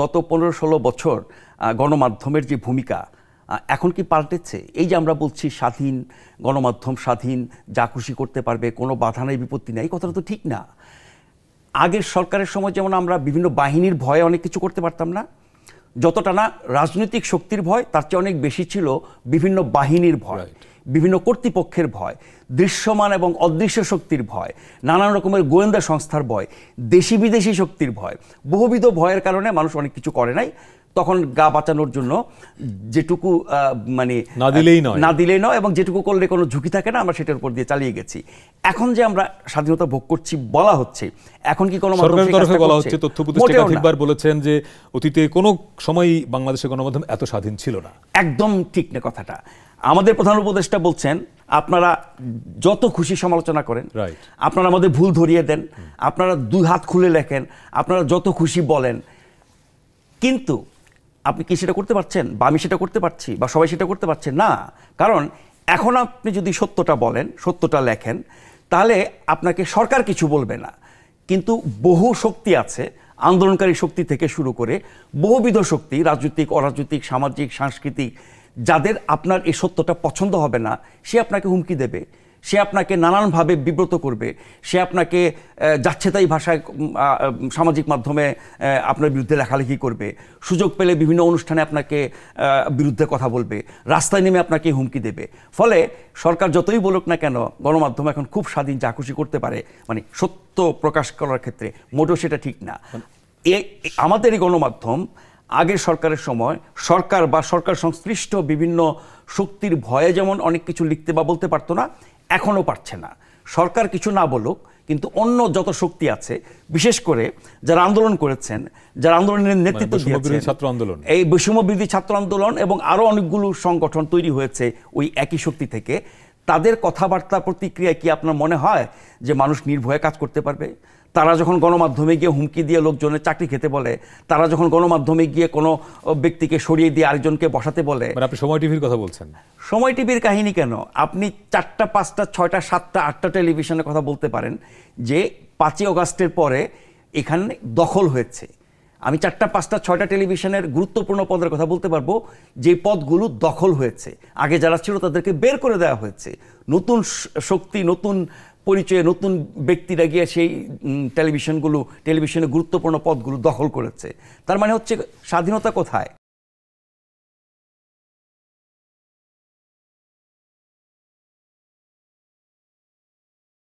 গত 15-16 বছর গণমাধ্যমের যে ভূমিকা এখন কি পাল্টেছে? এই যে আমরা বলছি স্বাধীন গণমাধ্যম, স্বাধীন, যা খুশি করতে পারবে, কোনো বাধা নেই, বিপত্তি নেই, এই কথাটা তো ঠিক না। আগের সরকারের সময় যেমন আমরা বিভিন্ন বাহিনীর ভয়ে অনেক কিছু করতে পারতাম না, যতটা না রাজনৈতিক শক্তির ভয়, তার চেয়ে অনেক বেশি ছিল বিভিন্ন বাহিনীর ভয়, বিভিন্ন কর্তৃপক্ষের ভয়, দৃশ্যমান এবং অদৃশ্য শক্তির ভয়, নানান রকমের গোয়েন্দা সংস্থার ভয়, দেশি বিদেশি শক্তির ভয়, বহুবিধ ভয়ের কারণে মানুষ অনেক কিছু করে নাই। তখন গা বাঁচানোর জন্য যেটুকু মানে না দিলেই নয় এবং যেটুকু করলে কোনো ঝুঁকি থাকে না, আমরা সেটার উপর দিয়ে চালিয়ে গেছি। এখন যে আমরা স্বাধীনতা ভোগ করছি বলা হচ্ছে, এখন কি কোনো সরকারের তরফে বলা হচ্ছে, তথ্য উপদেষ্টা একাধিকবার বলেছেন যে অতীতে কোনো সময়ই বাংলাদেশের গণমাধ্যম এত স্বাধীন ছিল না। একদম ঠিক না কথাটা। আমাদের প্রধান উপদেষ্টা বলছেন আপনারা যত খুশি সমালোচনা করেন, আপনারা আমাদের ভুল ধরিয়ে দেন, আপনারা দুই হাত খুলে লেখেন, আপনারা যত খুশি বলেন, কিন্তু আপনি কি সেটা করতে পারছেন? বা আমি সেটা করতে পারছি? বা সবাই সেটা করতে পারছেন না? কারণ এখন আপনি যদি সত্যটা বলেন, সত্যটা লেখেন, তাহলে আপনাকে সরকার কিছু বলবে না, কিন্তু বহু শক্তি আছে, আন্দোলনকারী শক্তি থেকে শুরু করে বহুবিধ শক্তি, রাজনৈতিক, অরাজনৈতিক, সামাজিক, সাংস্কৃতিক, যাদের আপনার এই সত্যটা পছন্দ হবে না, সে আপনাকে হুমকি দেবে, সে আপনাকে নানানভাবে বিব্রত করবে, সে আপনাকে যাচ্ছে তাই ভাষায় সামাজিক মাধ্যমে আপনার বিরুদ্ধে লেখালেখি করবে, সুযোগ পেলে বিভিন্ন অনুষ্ঠানে আপনাকে বিরুদ্ধে কথা বলবে, রাস্তায় নেমে আপনাকে হুমকি দেবে। ফলে সরকার যতই বলুক না কেন, গণমাধ্যম এখন খুব স্বাধীন, যা খুশি করতে পারে, মানে সত্য প্রকাশ করার ক্ষেত্রে মোটেও সেটা ঠিক না। আমাদের এই গণমাধ্যম আগের সরকারের সময় সরকার বা সরকার সংশ্লিষ্ট বিভিন্ন শক্তির ভয়ে যেমন অনেক কিছু লিখতে বা বলতে পারতো না, এখনও পারছে না। সরকার কিছু না বলুক, কিন্তু অন্য যত শক্তি আছে, বিশেষ করে যারা আন্দোলন করেছেন, যারা আন্দোলনের নেতৃত্ব দিয়েছেন, এই বৈষম্য বিরোধী ছাত্র আন্দোলন এবং আরও অনেকগুলো সংগঠন তৈরি হয়েছে ওই একই শক্তি থেকে, তাদের কথাবার্তা প্রতিক্রিয়া কি আপনার মনে হয় যে মানুষ নির্ভয়ে কাজ করতে পারবে? তারা যখন গণমাধ্যমে গিয়ে হুমকি দিয়ে লোকজনের চাকরি খেতে বলে, তারা যখন গণমাধ্যমে গিয়ে কোনো ব্যক্তিকে সরিয়ে দিয়ে আরেকজনকে বসাতে বলে। আপনি সময় টিভির কথা বলছেন? সময় টিভির কাহিনী কেন, আপনি 4টা, 5টা, 6টা, 7টা, 8টা টেলিভিশনের কথা বলতে পারেন যে 5ই অগাস্টের পরে এখানে দখল হয়েছে। আমি 4টা, 5টা, 6টা টেলিভিশনের গুরুত্বপূর্ণ পদের কথা বলতে পারবো যে পদগুলো দখল হয়েছে। আগে যারা ছিল তাদেরকে বের করে দেওয়া হয়েছে, নতুন শক্তি, নতুন পরিচয়ে নতুন ব্যক্তিরা গিয়ে সেই টেলিভিশনের গুরুত্বপূর্ণ পদগুলো দখল করেছে। তার মানে হচ্ছে স্বাধীনতা কোথায়?